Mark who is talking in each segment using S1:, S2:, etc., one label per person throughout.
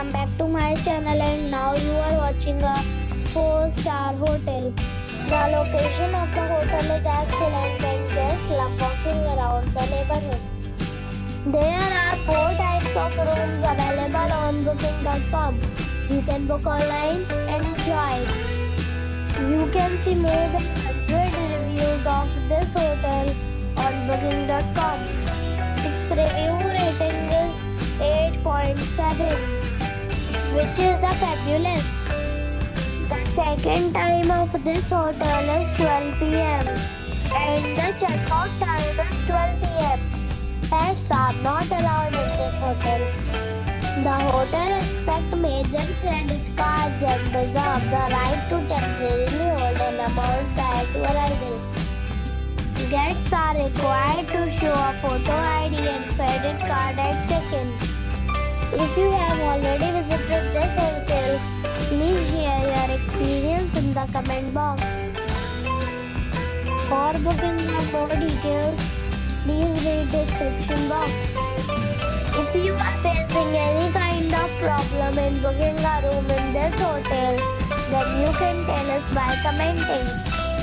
S1: welcome back to my channel, and now you are watching a 4-star hotel. The location of the hotel is excellent and guests love walking around the neighborhood. There are 4 types of rooms available on booking.com. You can book online and enjoy it. You can see more than 100 reviews of this hotel on booking.com. Its review rating is 8.7, which is the fabulous. The check-in time of this hotel is 12 p.m. and the check-out time is 12 p.m. Pets are not allowed in this hotel. The hotel expects major credit cards and reserves the right to temporarily hold an amount prior to arrival. Guests are required to show a photo ID and credit card at check-in. If you have already visited this hotel, please share your experience in the comment box. For booking or more details, please read the description box. If you are facing any kind of problem in booking a room in this hotel, then you can tell us by commenting.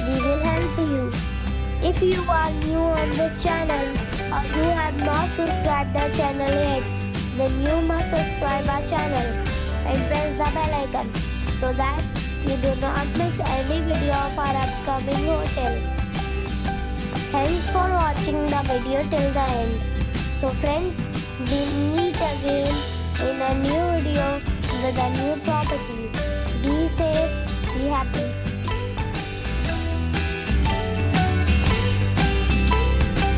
S1: We will help you. If you are new on this channel or you have not subscribed the channel yet, then you must subscribe our channel and press the bell icon so that you do not miss any video of our upcoming hotel. Thanks for watching the video till the end. So friends, we meet again in a new video with a new property. Be safe, be happy.